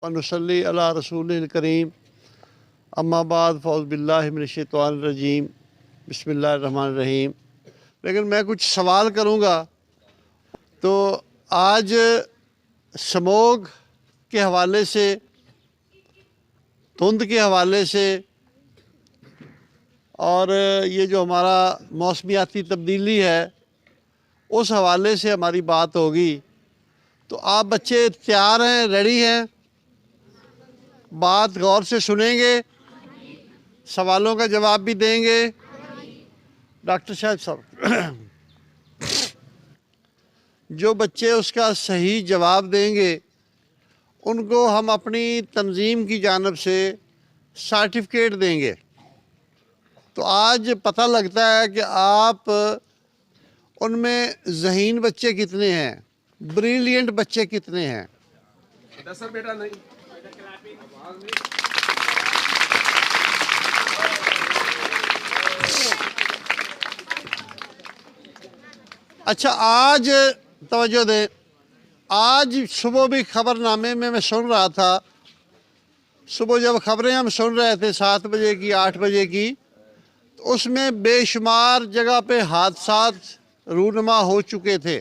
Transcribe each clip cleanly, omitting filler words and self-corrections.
वनुसल्ली अला रसूलिल करीम अम्मा बाद फ़ौज़ बिल्लाहि मिनश शैतानिर रजीम बिस्मिल्लाहिर रहमानिर रहीम। लेकिन मैं कुछ सवाल करूँगा। तो आज स्मोग के हवाले से, धुंध के हवाले से और ये जो हमारा मौसमियाती तब्दीली है उस हवाले से हमारी बात होगी। तो आप बच्चे तैयार हैं, रेडी हैं? बात गौर से सुनेंगे, सवालों का जवाब भी देंगे। डॉक्टर साहब जो बच्चे उसका सही जवाब देंगे उनको हम अपनी तंजीम की जानिब से सर्टिफिकेट देंगे। तो आज पता लगता है कि आप उनमें ज़हीन बच्चे कितने हैं, ब्रिलियंट बच्चे कितने हैं। सर बेटा नहीं। अच्छा, आज तवज्जो दें। आज सुबह भी खबरनामे में मैं सुन रहा था, सुबह जब खबरें हम सुन रहे थे 7 बजे की, 8 बजे की, तो उसमें बेशुमार जगह पे हादसात रूनमा हो चुके थे।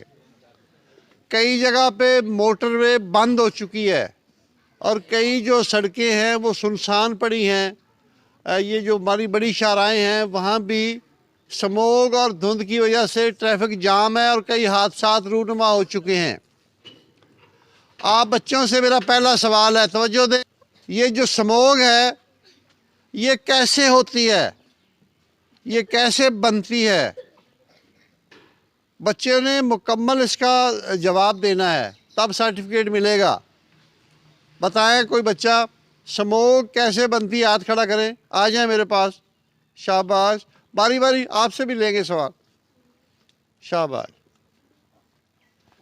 कई जगह पे मोटरवे बंद हो चुकी है और कई जो सड़कें हैं वो सुनसान पड़ी हैं। ये जो हमारी बड़ी शाहराएँ हैं वहाँ भी स्मोग और धुंध की वजह से ट्रैफिक जाम है और कई हादसात रूनुमा हो चुके हैं। आप बच्चों से मेरा पहला सवाल है, तवज्जो दें। ये जो स्मोग है ये कैसे होती है, ये कैसे बनती है? बच्चे ने मुकम्मल इसका जवाब देना है, तब सर्टिफिकेट मिलेगा। बताएं कोई बच्चा, स्मोग कैसे बनती है? हाथ खड़ा करें, आ जाए मेरे पास। शाबाश, बारी बारी आपसे भी लेंगे सवाल। शाबाश,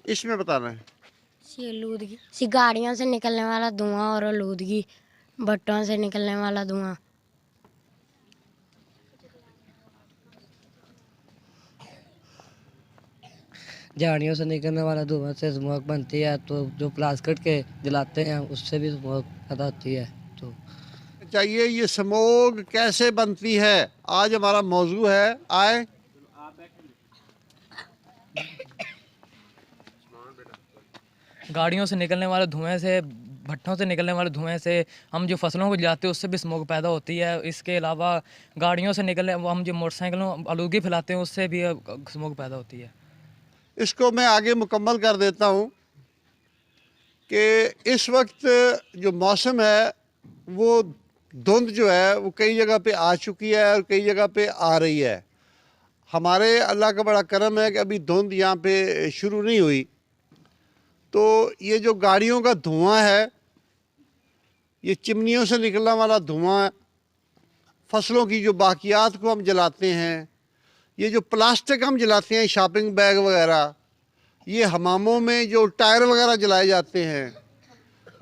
इसमें बताना है। आलूदगी गाड़ियों से निकलने वाला धुआं और आलूदगी भट्टों से निकलने वाला धुआं। झाड़ियों से निकलने वाला धुआं से स्मोक बनती है। तो जो प्लास्टिक के जलाते हैं उससे भी स्मोक पैदा होती है। तो चाहिए ये स्मोग कैसे बनती है, आज हमारा मौजू है। आए, गाड़ियों से निकलने वाले धुएं से, भट्टों से निकलने वाले धुएं से हम जो फसलों को जलाते हैं उससे भी स्मोक पैदा होती है। इसके अलावा गाड़ियों से निकलने, हम जो मोटरसाइकिलों आलूगी फैलाते हैं उससे भी स्मोक पैदा होती है। इसको मैं आगे मुकम्मल कर देता हूँ कि इस वक्त जो मौसम है वो धुंध जो है वो कई जगह पे आ चुकी है और कई जगह पे आ रही है। हमारे अल्लाह का बड़ा करम है कि अभी धुंध यहाँ पे शुरू नहीं हुई। तो ये जो गाड़ियों का धुआं है, ये चिमनियों से निकलने वाला धुआं, फसलों की जो बाकियात को हम जलाते हैं, ये जो प्लास्टिक हम जलाते हैं, शॉपिंग बैग वगैरह, ये हमामों में जो टायर वगैरह जलाए जाते हैं,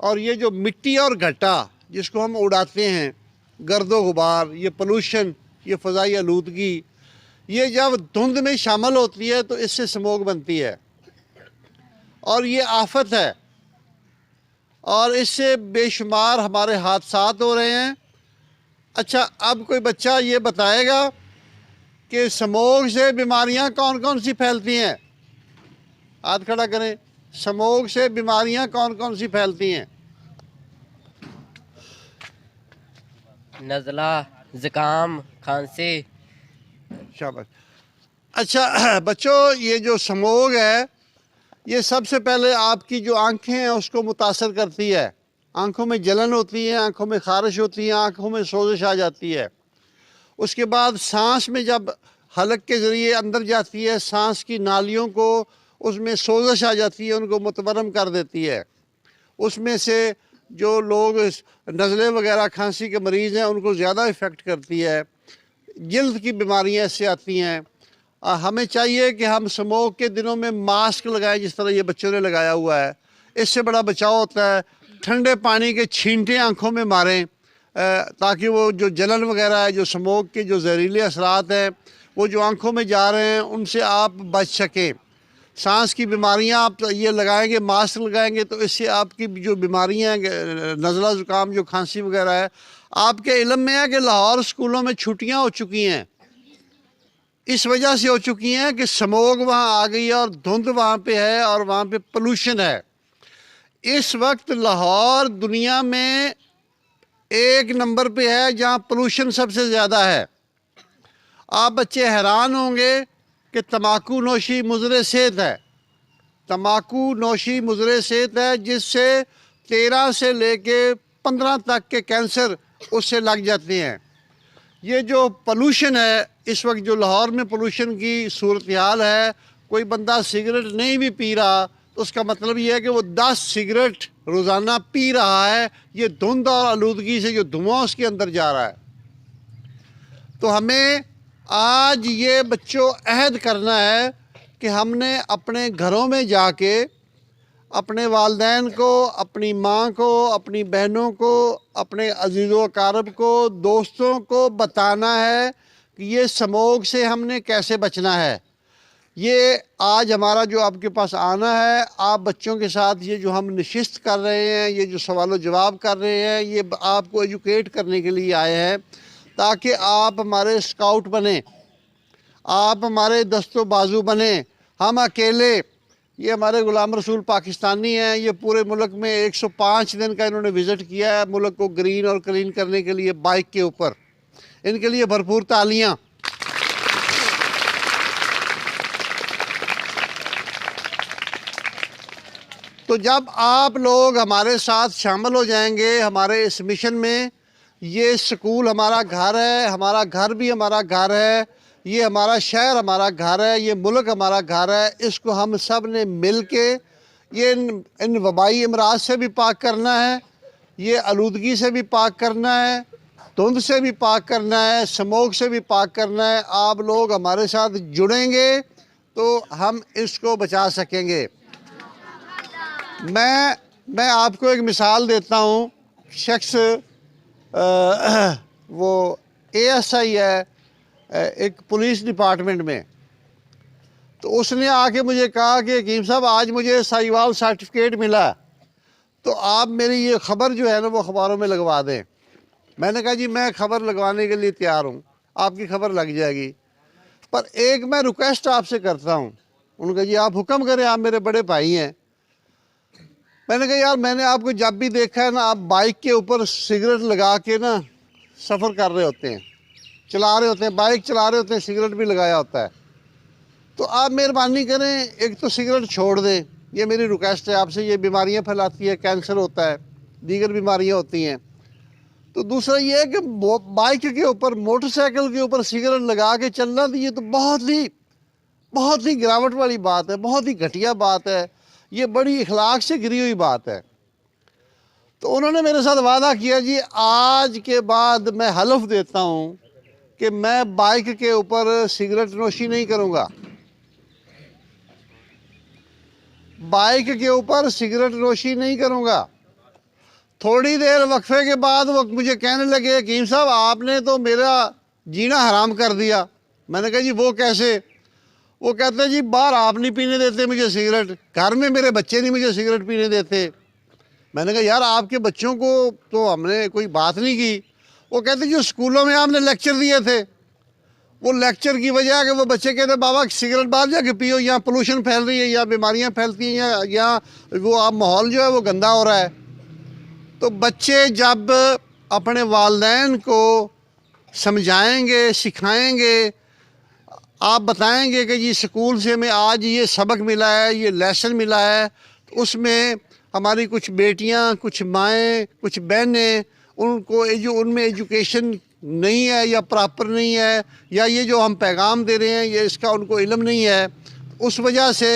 और ये जो मिट्टी और घटा जिसको हम उड़ाते हैं, गर्दो गुबार, ये पोल्यूशन, ये फ़ज़ाई आलूदगी, ये जब धुंध में शामिल होती है तो इससे स्मोक बनती है और ये आफत है और इससे बेशुमार हमारे हादसात हो रहे हैं। अच्छा, अब कोई बच्चा ये बताएगा कि स्मोक से बीमारियां कौन कौन सी फैलती हैं? हाथ खड़ा करें। स्मोक से बीमारियां कौन कौन सी फैलती हैं? नज़ला, ज़ुकाम, खांसी। शाबाश। अच्छा बच्चों, ये जो स्मोक है ये सबसे पहले आपकी जो आंखें हैं उसको मुतासर करती है। आंखों में जलन होती है, आंखों में खारिश होती है, आंखों में सोजिश आ जाती है। उसके बाद सांस में जब हलक के ज़रिए अंदर जाती है, सांस की नालियों को उसमें सोजिश आ जाती है, उनको मुतवरम कर देती है। उसमें से जो लोग नज़ले वगैरह खांसी के मरीज़ हैं उनको ज़्यादा इफ़ेक्ट करती है। जल्द की बीमारियाँ इससे आती हैं। हमें चाहिए कि हम स्मोक के दिनों में मास्क लगाएं, जिस तरह ये बच्चों ने लगाया हुआ है। इससे बड़ा बचाव होता है। ठंडे पानी के छींटे आँखों में मारें ताकि वो जो जलन वगैरह है, जो स्मोक के जो जहरीले असरात हैं वो जो आँखों में जा रहे हैं उनसे आप बच सकें। सांस की बीमारियां आप ये लगाएंगे, मास्क लगाएंगे तो इससे आपकी जो बीमारियां हैं, नज़ला ज़ुकाम, जो खांसी वगैरह है, आपके इल्म में है कि लाहौर स्कूलों में छुट्टियां हो चुकी हैं। इस वजह से हो चुकी हैं कि स्मोग वहाँ आ गई है और धुंध वहाँ पे है और वहाँ पे पोल्यूशन है। इस वक्त लाहौर दुनिया में 1 नंबर पे है जहाँ पोल्यूशन सबसे ज़्यादा है। आप बच्चे हैरान होंगे कि तम्बाकू नोशी मुज़र सेहत है। तम्बाकू नोशी मुज़र सेहत है, जिससे 13 से लेके 15 तक के कैंसर उससे लग जाते हैं। ये जो पोल्यूशन है, इस वक्त जो लाहौर में पोल्यूशन की सूरत हाल है, कोई बंदा सिगरेट नहीं भी पी रहा तो उसका मतलब ये है कि वो 10 सिगरेट रोज़ाना पी रहा है। ये धुंध और आलूदगी से जो धुआं उसके अंदर जा रहा है। तो हमें आज ये बच्चों अहद करना है कि हमने अपने घरों में जाके अपने वालिदैन को, अपनी माँ को, अपनी बहनों को, अपने अजीज़ो अकारब को, दोस्तों को बताना है कि ये स्मोग से हमने कैसे बचना है। ये आज हमारा जो आपके पास आना है, आप बच्चों के साथ ये जो हम नशिस्त कर रहे हैं, ये जो सवाल जवाब कर रहे हैं, ये आपको एजुकेट करने के लिए आए हैं ताकि आप हमारे स्काउट बने, आप हमारे दस्तो बाजू बने। हम अकेले, ये हमारे गुलाम रसूल पाकिस्तानी हैं, ये पूरे मुल्क में 105 दिन का इन्होंने विज़िट किया है मुल्क को ग्रीन और क्लीन करने के लिए बाइक के ऊपर। इनके लिए भरपूर तालियां। तो जब आप लोग हमारे साथ शामिल हो जाएंगे हमारे इस मिशन में, ये स्कूल हमारा घर है, हमारा घर भी हमारा घर है, ये हमारा शहर हमारा घर है, ये मुल्क हमारा घर है। इसको हम सब ने मिल के ये इन वबाई अमराज से भी पाक करना है, ये आलूदगी से भी पाक करना है, धुंध से भी पाक करना है, स्मोक से भी पाक करना है। आप लोग हमारे साथ जुड़ेंगे तो हम इसको बचा सकेंगे। मैं आपको एक मिसाल देता हूँ। शख्स वो ASI है एक पुलिस डिपार्टमेंट में, तो उसने आके मुझे कहा कि हकीम साहब आज मुझे साहिवाल सर्टिफिकेट मिला, तो आप मेरी ये ख़बर जो है ना वो अखबारों में लगवा दें। मैंने कहा जी मैं ख़बर लगवाने के लिए तैयार हूँ, आपकी ख़बर लग जाएगी, पर एक मैं रिक्वेस्ट आपसे करता हूँ। उन्होंने कहा जी आप हुक्म करें, आप मेरे बड़े भाई हैं। मैंने कहा यार मैंने आपको जब भी देखा है ना, आप बाइक के ऊपर सिगरेट लगा के ना सफ़र कर रहे होते हैं, चला रहे होते हैं, बाइक चला रहे होते हैं, सिगरेट भी लगाया होता है। तो आप मेहरबानी करें, एक तो सिगरेट छोड़ दें, ये मेरी रिक्वेस्ट है आपसे। ये बीमारियां फैलाती है, कैंसर होता है, दीगर बीमारियां होती हैं। तो दूसरा ये है कि बाइक के ऊपर, मोटरसाइकिल के ऊपर सिगरेट लगा के चलना, तो ये तो बहुत ही गिरावट वाली बात है, बहुत ही घटिया बात है, ये बड़ी इखलाक से गिरी हुई बात है। तो उन्होंने मेरे साथ वादा किया जी आज के बाद मैं हलफ देता हूँ कि मैं बाइक के ऊपर सिगरेट नोशी नहीं करूँगा, बाइक के ऊपर सिगरेट नोशी नहीं करूँगा। थोड़ी देर वक्फे के बाद वो मुझे कहने लगे हकीम साहब आपने तो मेरा जीना हराम कर दिया। मैंने कहा जी वो कैसे? वो कहते हैं जी बाहर आप नहीं पीने देते मुझे सिगरेट, घर में मेरे बच्चे नहीं मुझे सिगरेट पीने देते। मैंने कहा यार आपके बच्चों को तो हमने कोई बात नहीं की। वो कहते जो स्कूलों में आपने लेक्चर दिए थे, वो लेक्चर की वजह है कि वो बच्चे कहते बाबा सिगरेट बाहर जाके पियो, यहाँ पोल्यूशन फैल रही है, यहाँ बीमारियाँ फैलती हैं, यहाँ वो आप माहौल जो है वो गंदा हो रहा है। तो बच्चे जब अपने वालिदैन को समझाएंगे, सिखाएंगे, आप बताएंगे कि जी स्कूल से हमें आज ये सबक मिला है, ये लेसन मिला है, तो उसमें हमारी कुछ बेटियां, कुछ माएँ, कुछ बहनें, उनको उनमें एजुकेशन नहीं है या प्रॉपर नहीं है, या ये जो हम पैगाम दे रहे हैं ये इसका उनको इल्म नहीं है। उस वजह से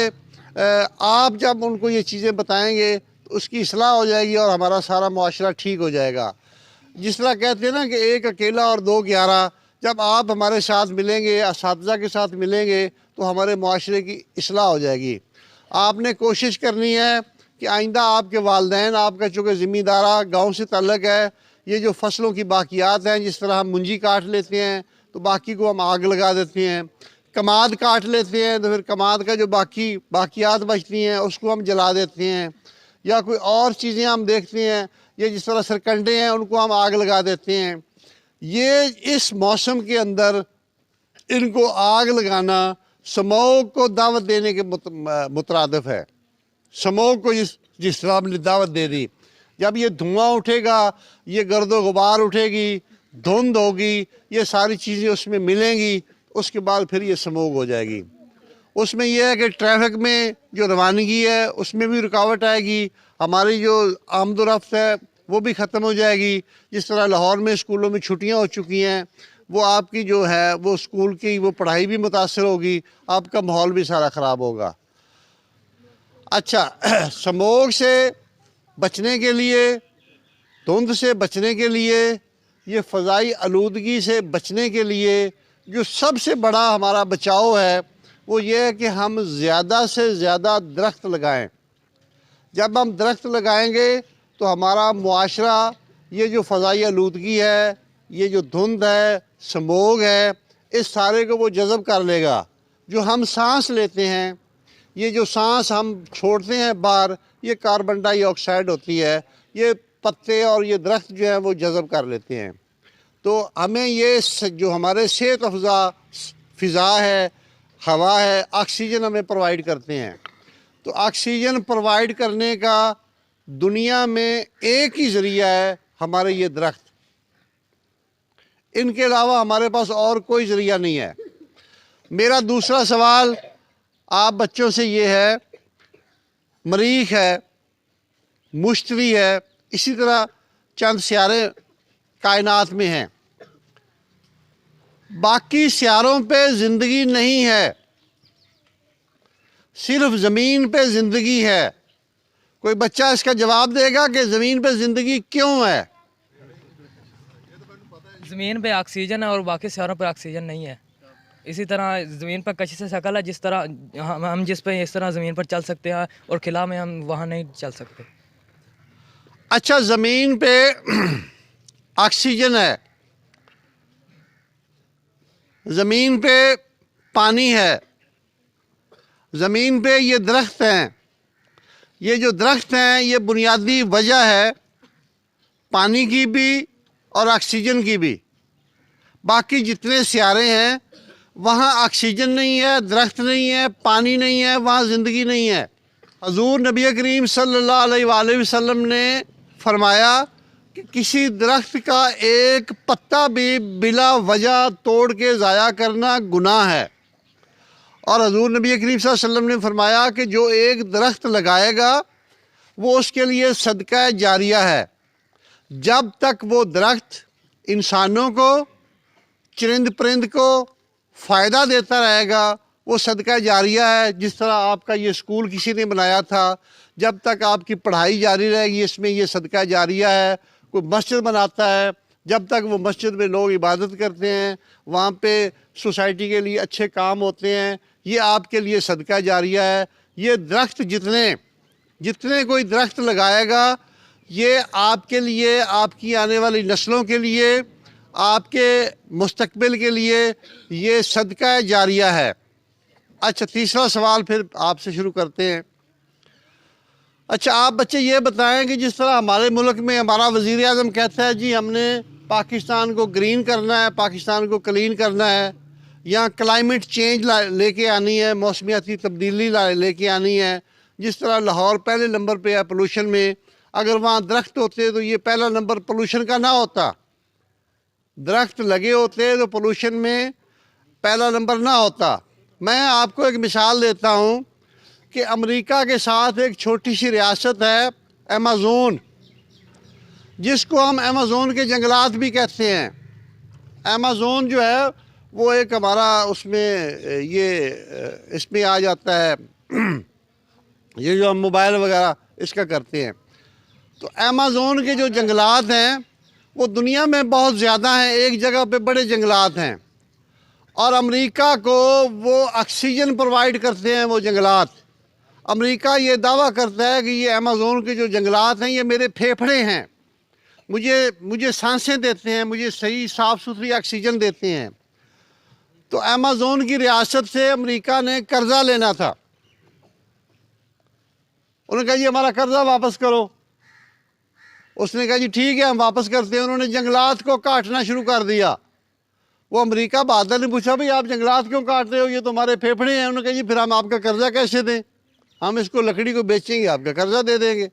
आप जब उनको ये चीज़ें बताएंगे तो उसकी इस्लाह हो जाएगी और हमारा सारा मुआशरा ठीक हो जाएगा। जिस तरह कहते हैं ना कि एक अकेला और दो 11, जब आप हमारे साथ मिलेंगे, असातिज़ा के साथ मिलेंगे, तो हमारे मुआशरे की इस्लाह हो जाएगी। आपने कोशिश करनी है कि आइंदा आपके वालिदैन, आपका चूँकि ज़िम्मेदारा गाँव से ताल्लुक़ है, ये जो फसलों की बाकियात हैं, जिस तरह हम मुंजी काट लेते हैं तो बाकी को हम आग लगा देते हैं, कमाद काट लेते हैं, तो फिर कमाद का जो बाकियात बचती हैं उसको हम जला देते हैं, या कोई और चीज़ें हम देखते हैं, ये जिस तरह सरकंडे हैं उनको हम आग लगा देते हैं। ये इस मौसम के अंदर इनको आग लगाना स्मोक को दावत देने के मुतरादिफ है। स्मोक को जिस तरह हमने दावत दे दी, जब ये धुआं उठेगा, ये गर्दो गुबार उठेगी, धुंध होगी, ये सारी चीज़ें उसमें मिलेंगी, उसके बाद फिर ये स्मोक हो जाएगी। उसमें यह है कि ट्रैफिक में जो रवानगी है उसमें भी रुकावट आएगी, हमारी जो आमदोरफ्त है वो भी ख़त्म हो जाएगी। जिस तरह लाहौर में स्कूलों में छुट्टियां हो चुकी हैं, वो आपकी जो है वो स्कूल की वो पढ़ाई भी मुतासर होगी, आपका माहौल भी सारा ख़राब होगा। अच्छा, स्मोक से बचने के लिए, धुंध से बचने के लिए, ये फ़ज़ाई आलूदगी से बचने के लिए जो सबसे बड़ा हमारा बचाव है वो ये है कि हम ज़्यादा से ज़्यादा दरख्त लगाएं। जब हम दरख्त लगाएंगे तो हमारा मुआशरा ये जो फ़ज़ाई आलूदगी है, ये जो धुंध है, स्मोग है, इस सारे को वो जज़ब कर लेगा। जो हम सांस लेते हैं, ये जो सांस हम छोड़ते हैं बाहर, ये कार्बन डाइऑक्साइड होती है, ये पत्ते और ये दरख्त जो हैं वो जज़ब कर लेते हैं। तो हमें ये जो हमारे सेहत अफ़ज़ा फ़िज़ा है, हवा है, ऑक्सीजन हमें प्रोवाइड करते हैं। तो ऑक्सीजन प्रोवाइड करने का दुनिया में एक ही ज़रिया है, हमारे ये दरख्त। इनके अलावा हमारे पास और कोई ज़रिया नहीं है। मेरा दूसरा सवाल आप बच्चों से ये है, मरीख है, मुश्तरी है, इसी तरह चंद सियारे कायनात में हैं, बाकी सियारों पे ज़िंदगी नहीं है, सिर्फ ज़मीन पे ज़िंदगी है। कोई बच्चा इसका जवाब देगा कि ज़मीन पे ज़िंदगी क्यों है? ज़मीन पे ऑक्सीजन है और बाकी शहरों पर ऑक्सीजन नहीं है। इसी तरह ज़मीन पर कच्ची से शक्ल है, जिस तरह हम जिस पे इस तरह ज़मीन पर चल सकते हैं और खिला में हम वहाँ नहीं चल सकते। अच्छा, ज़मीन पे ऑक्सीजन है, ज़मीन पे पानी है, ज़मीन पे ये दरख्त हैं। ये जो दरख्त हैं ये बुनियादी वजह है पानी की भी और ऑक्सीजन की भी। बाकी जितने सियारे हैं वहाँ ऑक्सीजन नहीं है, दरख्त नहीं है, पानी नहीं है, वहाँ ज़िंदगी नहीं है। हजूर नबी करीम सल्लल्लाहु अलैहि वसल्लम ने फरमाया कि किसी दरख्त का एक पत्ता भी बिला वजह तोड़ के ज़ाया करना गुनाह है। और हजूर नबी करीम सल्लल्लाहु अलैहि वसल्लम ने फरमाया कि जो एक दरख्त लगाएगा वो उसके लिए सदका जारिया है। जब तक वो दरख्त इंसानों को, चरिंद परिंद को फ़ायदा देता रहेगा वो सदका जारिया है। जिस तरह आपका ये स्कूल किसी ने बनाया था, जब तक आपकी पढ़ाई जारी रहेगी इसमें ये सदका जारिया है। कोई मस्जिद बनाता है, जब तक वो मस्जिद में लोग इबादत करते हैं, वहाँ पे सोसाइटी के लिए अच्छे काम होते हैं, ये आपके लिए सदका जारिया है। ये दरख्त जितने कोई दरख्त लगाएगा ये आपके लिए, आपकी आने वाली नस्लों के लिए, आपके मुस्तकबिल के लिए ये सदका जारिया है। अच्छा, तीसरा सवाल फिर आपसे शुरू करते हैं। अच्छा, आप बच्चे ये बताएं कि जिस तरह हमारे मुल्क में हमारा वज़ीर आज़म कहता है जी हमने पाकिस्तान को ग्रीन करना है, पाकिस्तान को क्लीन करना है, यहाँ क्लाइमेट चेंज लेके आनी है, मौसमियाती तब्दीली लेके आनी है। जिस तरह लाहौर पहले नंबर पे है पोलूशन में, अगर वहाँ दरख्त होते तो ये पहला नंबर पोलूशन का ना होता। दरख्त लगे होते तो पोलूशन में पहला नंबर ना होता। मैं आपको एक मिसाल देता हूँ कि अमेरिका के साथ एक छोटी सी रियासत है अमेज़न, जिसको हम अमेज़न के जंगलात भी कहते हैं। अमेज़न जो है वो एक हमारा उसमें ये इसमें आ जाता है ये जो हम मोबाइल वगैरह इसका करते हैं। तो अमेज़न के जो जंगलात हैं वो दुनिया में बहुत ज़्यादा हैं, एक जगह पे बड़े जंगलात हैं, और अमेरिका को वो ऑक्सीजन प्रोवाइड करते हैं वो जंगलात। अमेरिका ये दावा करता है कि ये अमेज़न के जो जंगलात हैं ये मेरे फेफड़े हैं, मुझे सांसें देते हैं, मुझे सही साफ़ सुथरी ऑक्सीजन देते हैं। तो अमेज़न की रियासत से अमेरिका ने कर्जा लेना था। उन्होंने कहा जी हमारा कर्जा वापस करो। उसने कहा जी ठीक है हम वापस करते हैं। उन्होंने जंगलात को काटना शुरू कर दिया। वो अमेरिका बहादुर ने पूछा भाई आप जंगलात क्यों काट रहे हो, ये तो हमारे फेफड़े हैं। उन्होंने कहा जी फिर हम आपका कर्जा कैसे दें, हम इसको लकड़ी को बेचेंगे आपका कर्जा दे देंगे।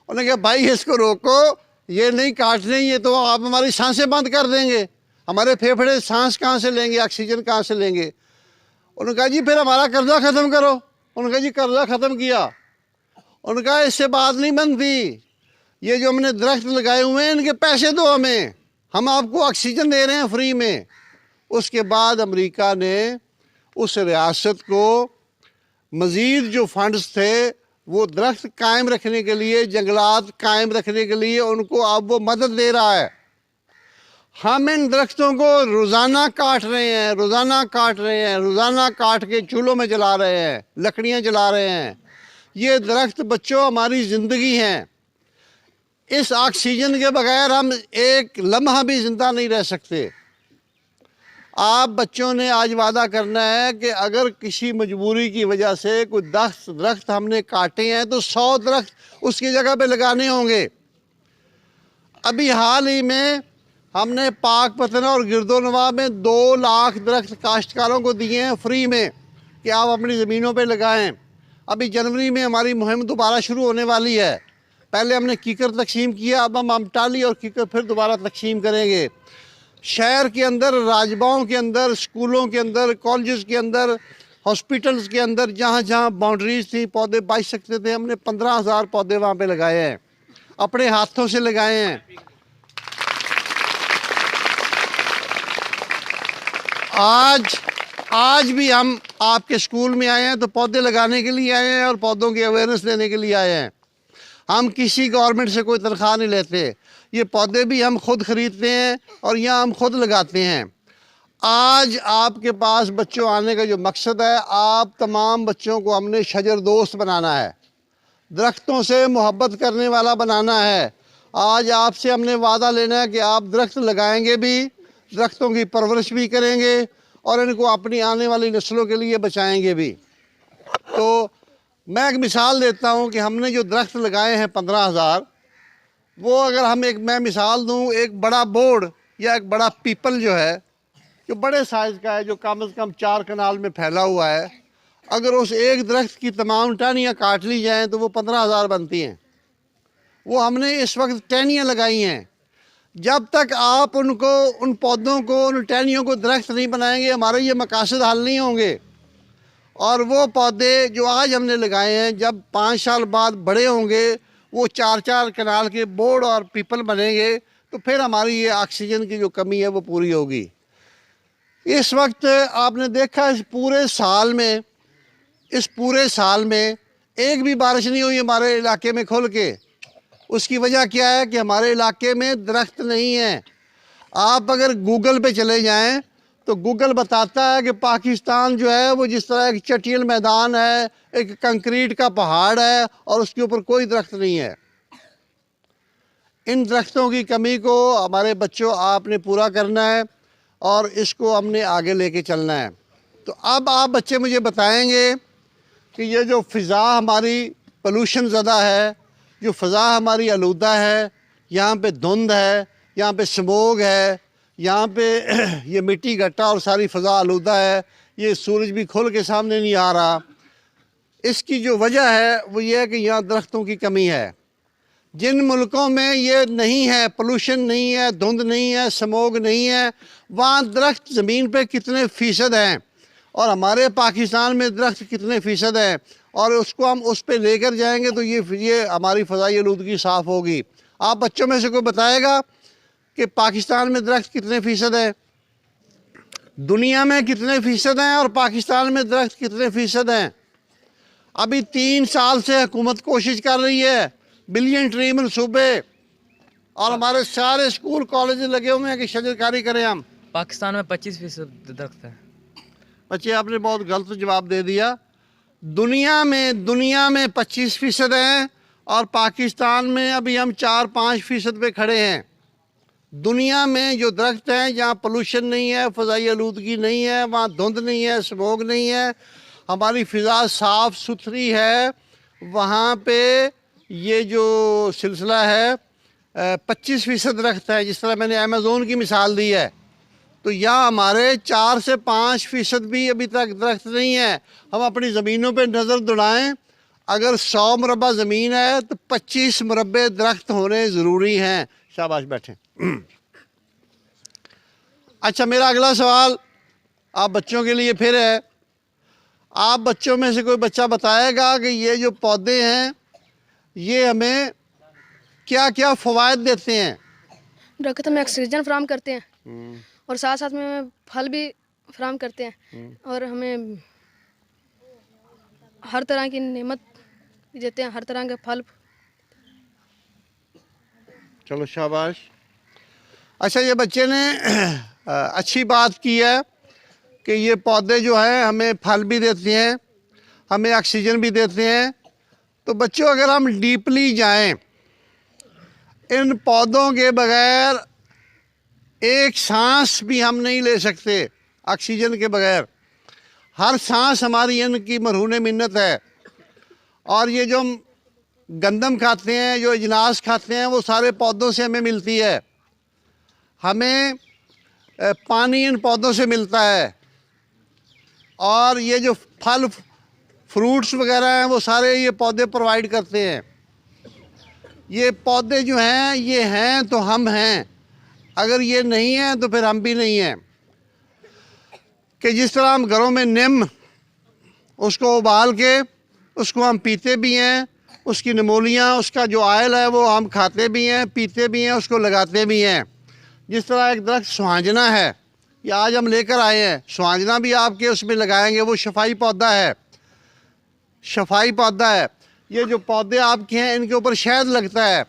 उन्होंने कहा भाई इसको रोको, ये नहीं काटने, ये तो आप हमारी सांसें बंद कर देंगे, हमारे फेफड़े सांस कहाँ से लेंगे, ऑक्सीजन कहाँ से लेंगे। उन्होंने कहा जी फिर हमारा कर्जा ख़त्म करो। उन्होंने कहा जी कर्जा ख़त्म किया। उन्होंने कहा इससे बात नहीं बनती, ये जो हमने दरख्त लगाए हुए हैं इनके पैसे दो हमें, हम आपको ऑक्सीजन दे रहे हैं फ्री में। उसके बाद अमेरिका ने उस रियासत को मज़ीद जो फंड्स थे वो दरख्त कायम रखने के लिए, जंगलात कायम रखने के लिए उनको अब वो मदद दे रहा है। हम इन दरख्तों को रोज़ाना काट रहे हैं, रोज़ाना काट रहे हैं, रोज़ाना काट के चूल्हों में जला रहे हैं, लकड़ियाँ जला रहे हैं। ये दरख्त बच्चों हमारी ज़िंदगी हैं। इस ऑक्सीजन के बगैर हम एक लम्हा भी ज़िंदा नहीं रह सकते। आप बच्चों ने आज वादा करना है कि अगर किसी मजबूरी की वजह से कोई 10 दरख्त हमने काटे हैं तो 100 दरख्त उसकी जगह पे लगाने होंगे। अभी हाल ही में हमने पाकपतना और गिरदोनवा में 2 लाख दरख्त काश्तकारों को दिए हैं फ्री में कि आप अपनी ज़मीनों पे लगाएं। अभी जनवरी में हमारी मुहिम दोबारा शुरू होने वाली है। पहले हमने कीकर तकसीम किया, अब हम आमटाली और कीकर फिर दोबारा तकसीम करेंगे। शहर के अंदर, राजबाओं के अंदर, स्कूलों के अंदर, कॉलेजेस के अंदर, हॉस्पिटल्स के अंदर जहाँ जहाँ बाउंड्रीज थी पौधे बच सकते थे, हमने 15,000 पौधे वहाँ पे लगाए हैं, अपने हाथों से लगाए हैं। आज भी हम आपके स्कूल में आए हैं तो पौधे लगाने के लिए आए हैं और पौधों की अवेयरनेस देने के लिए आए हैं। हम किसी गवर्नमेंट से कोई तनख्वाह नहीं लेते, ये पौधे भी हम खुद ख़रीदते हैं और यहाँ हम खुद लगाते हैं। आज आपके पास बच्चों आने का जो मकसद है, आप तमाम बच्चों को हमने शजर दोस्त बनाना है, दरख्तों से मोहब्बत करने वाला बनाना है। आज आपसे हमने वादा लेना है कि आप दरख्त लगाएंगे भी, दरख्तों की परवरिश भी करेंगे और इनको अपनी आने वाली नस्लों के लिए बचाएंगे भी। तो मैं एक मिसाल देता हूँ कि हमने जो दरख्त लगाए हैं 15,000, वो अगर हम मैं मिसाल दूँ, एक बड़ा बोर्ड या एक बड़ा पीपल जो है, जो बड़े साइज़ का है, जो कम से कम 4 कनाल में फैला हुआ है, अगर उस एक दरख्त की तमाम टहनियाँ काट ली जाएँ तो वो 15,000 बनती हैं। वो हमने इस वक्त टहनियाँ लगाई हैं। जब तक आप उनको, उन पौधों को, उन टहनियों को दरख्त नहीं बनाएंगे, हमारे ये मकासद हल नहीं होंगे। और वो पौधे जो आज हमने लगाए हैं जब 5 साल बाद बड़े होंगे, वो 4-4 कनाल के बोर्ड और पीपल बनेंगे, तो फिर हमारी ये ऑक्सीजन की जो कमी है वो पूरी होगी। इस वक्त आपने देखा इस पूरे साल में एक भी बारिश नहीं हुई हमारे इलाके में खुल के। उसकी वजह क्या है कि हमारे इलाके में दरख्त नहीं है। आप अगर गूगल पे चले जाएं तो गूगल बताता है कि पाकिस्तान जो है वो जिस तरह एक चटियल मैदान है, एक कंक्रीट का पहाड़ है और उसके ऊपर कोई दरख्त नहीं है। इन दरख्तों की कमी को हमारे बच्चों आपने पूरा करना है और इसको हमने आगे लेके चलना है। तो अब आप बच्चे मुझे बताएंगे कि ये जो फ़िज़ा हमारी पोल्यूशन ज़्यादा है, जो फ़िज़ा हमारी आलूदा है, यहाँ पे धुंध है, यहाँ पे स्मोग है, यहाँ पे ये मिट्टी गट्टा और सारी फ़िज़ा आलूदा है, ये सूरज भी खुल के सामने नहीं आ रहा। इसकी जो वजह है वो ये है कि यहाँ दरख्तों की कमी है। जिन मुल्कों में ये नहीं है, पोल्यूशन नहीं है, धुंध नहीं है, स्मोग नहीं है, वहाँ दरख्त ज़मीन पे कितने फ़ीसद हैं और हमारे पाकिस्तान में दरख्त कितने फ़ीसद हैं, और उसको हम उस पे लेकर जाएंगे तो ये हमारी फ़ज़ाई आलूदगी साफ़ होगी। आप बच्चों में से कोई बताएगा कि पाकिस्तान में दरख्त कितने फ़ीसद है, दुनिया में कितने फ़ीसद हैं और पाकिस्तान में दरख्त कितने फ़ीसद हैं? अभी 3 साल से हुकूमत कोशिश कर रही है बिलियन ट्री मनसूबे, और हमारे सारे स्कूल कॉलेज लगे हुए हैं कि शजरकारी करें हम। पाकिस्तान में 25% दरख्त है। बच्चे आपने बहुत गलत जवाब दे दिया। दुनिया में 25% हैं और पाकिस्तान में अभी हम 4-5% पे खड़े हैं। दुनिया में जो दरख्त हैं जहाँ पोल्यूशन नहीं है, फ़ज़ाई आलूदगी नहीं है, वहाँ धुंध नहीं है, स्मोक नहीं है, हमारी फ़िज़ा साफ़ सुथरी है, वहाँ पे ये जो सिलसिला है 25% दरख्त है। जिस तरह मैंने अमेज़ोन की मिसाल दी है, तो यहाँ हमारे 4 से 5% भी अभी तक दरख्त नहीं है। हम अपनी ज़मीनों पे नज़र दौड़ाएं, अगर 100 मुरब्बा ज़मीन है तो 25 मुरब्बे दरख्त होने ज़रूरी हैं। शाबाश, बैठें। अच्छा, मेरा अगला सवाल आप बच्चों के लिए फिर है। आप बच्चों में से कोई बच्चा बताएगा कि ये जो पौधे हैं ये हमें क्या क्या फ़वाइद देते हैं? दरख्त हमें ऑक्सीजन फराहम करते हैं और साथ साथ में हमें फल भी फराहम करते हैं और हमें हर तरह की नेमत देते हैं, हर तरह के फल। चलो शाबाश। अच्छा, ये बच्चे ने अच्छी बात की है कि ये पौधे जो हैं हमें फल भी देते हैं, हमें ऑक्सीजन भी देते हैं। तो बच्चों, अगर हम डीपली जाएं, इन पौधों के बगैर एक सांस भी हम नहीं ले सकते ऑक्सीजन के बगैर। हर सांस हमारी इनकी मरहून मिन्नत है। और ये जो हम गंदम खाते हैं, जो अजनास खाते हैं, वो सारे पौधों से हमें मिलती है। हमें पानी इन पौधों से मिलता है। और ये जो फल फ्रूट्स वगैरह हैं वो सारे ये पौधे प्रोवाइड करते हैं। ये पौधे जो हैं ये हैं तो हम हैं, अगर ये नहीं हैं तो फिर हम भी नहीं हैं। कि जिस तरह हम घरों में नीम उसको उबाल के उसको हम पीते भी हैं, उसकी नमोलियाँ, उसका जो आयल है वो हम खाते भी हैं, पीते भी हैं, उसको लगाते भी हैं। जिस तरह एक दरख्त सुहांजना है, ये आज हम लेकर आए हैं, सुहांजना भी आपके उसमें लगाएंगे, वो शफाई पौधा है, शफाई पौधा है। ये जो पौधे आपके हैं इनके ऊपर शहद लगता है,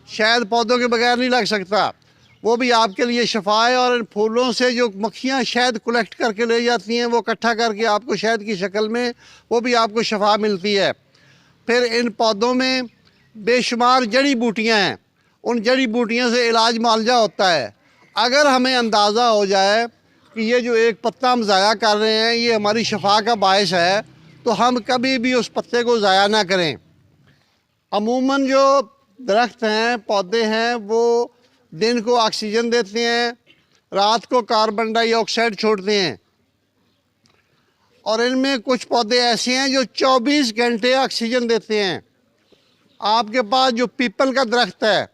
शहद पौधों के बगैर नहीं लग सकता, वो भी आपके लिए शफा है। और इन फूलों से जो मक्खियाँ शहद कलेक्ट करके ले जाती हैं वो इकट्ठा करके आपको शहद की शक्ल में वो भी आपको शफा मिलती है। फिर इन पौधों में बेशुमार जड़ी बूटियाँ हैं, उन जड़ी बूटियों से इलाज मुआवजा होता है। अगर हमें अंदाज़ा हो जाए कि ये जो एक पत्ता हम ज़ाया कर रहे हैं ये हमारी शफा का बायस है, तो हम कभी भी उस पत्ते को ज़ाया ना करें। अमूमन जो दरख्त हैं, पौधे हैं, वो दिन को ऑक्सीजन देते हैं, रात को कार्बन डाइऑक्साइड छोड़ते हैं। और इनमें कुछ पौधे ऐसे हैं जो 24 घंटे ऑक्सीजन देते हैं। आपके पास जो पीपल का दरख्त है,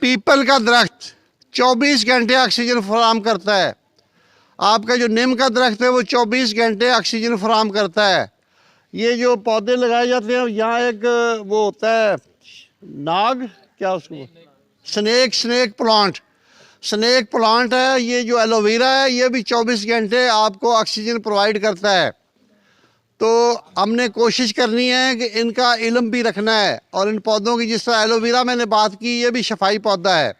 पीपल का दरख्त 24 घंटे ऑक्सीजन फराहम करता है। आपका जो नीम का दरख्त है वो 24 घंटे ऑक्सीजन फराहम करता है। ये जो पौधे लगाए जाते हैं, यहाँ एक वो होता है नाग, क्या उसको, स्नेक प्लांट, स्नेक प्लांट है। ये जो एलोवेरा है ये भी 24 घंटे आपको ऑक्सीजन प्रोवाइड करता है। तो हमने कोशिश करनी है कि इनका इल्म भी रखना है। और इन पौधों की, जिस तरह एलोवेरा मैंने बात की, ये भी शफाई पौधा है।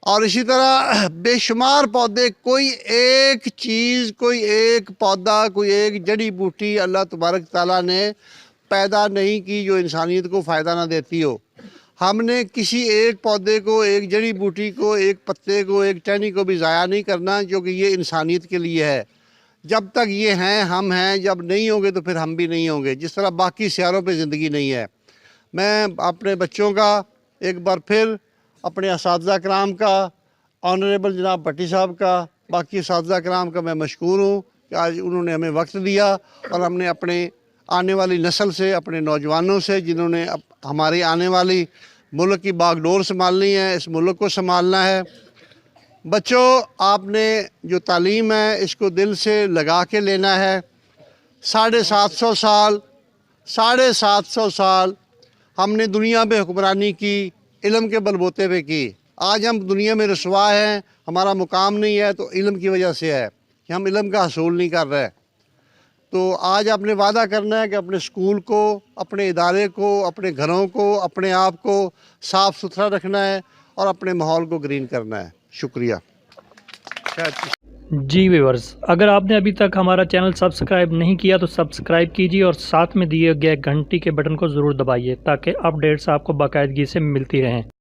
और इसी तरह बेशुमार पौधे, कोई एक चीज़, कोई एक पौधा, कोई एक जड़ी बूटी अल्लाह तबारक ताला ने पैदा नहीं की जो इंसानियत को फ़ायदा ना देती हो। हमने किसी एक पौधे को, एक जड़ी बूटी को, एक पत्ते को, एक टहनी को भी ज़ाया नहीं करना, क्योंकि ये इंसानियत के लिए है। जब तक ये हैं हम हैं, जब नहीं होंगे तो फिर हम भी नहीं होंगे। जिस तरह बाकी सियारों पे ज़िंदगी नहीं है। मैं अपने बच्चों का एक बार फिर, अपने असातिज़ा कराम का, ऑनरेबल जनाब भट्टी साहब का, बाकी असातिज़ा कराम का मैं मशकूर हूँ कि आज उन्होंने हमें वक्त दिया और हमने अपने आने वाली नस्ल से, अपने नौजवानों से, जिन्होंने हमारी आने वाली मुल्क की बागडोर संभालनी है, इस मुल्क को संभालना है। बच्चों, आपने जो तालीम है इसको दिल से लगा के लेना है। 750 साल हमने दुनिया पे हुक्मरानी की, इल्म के बलबूते पे की। आज हम दुनिया में रसवा हैं, हमारा मुकाम नहीं है, तो इल्म की वजह से है कि हम इल्म का हसूल नहीं कर रहे। तो आज आपने वादा करना है कि अपने स्कूल को, अपने इदारे को, अपने घरों को, अपने आप को साफ़ सुथरा रखना है और अपने माहौल को ग्रीन करना है। शुक्रिया। जी व्यूअर्स, अगर आपने अभी तक हमारा चैनल सब्सक्राइब नहीं किया तो सब्सक्राइब कीजिए और साथ में दिए गए घंटी के बटन को ज़रूर दबाइए ताकि अपडेट्स आपको बाकायदगी से मिलती रहें।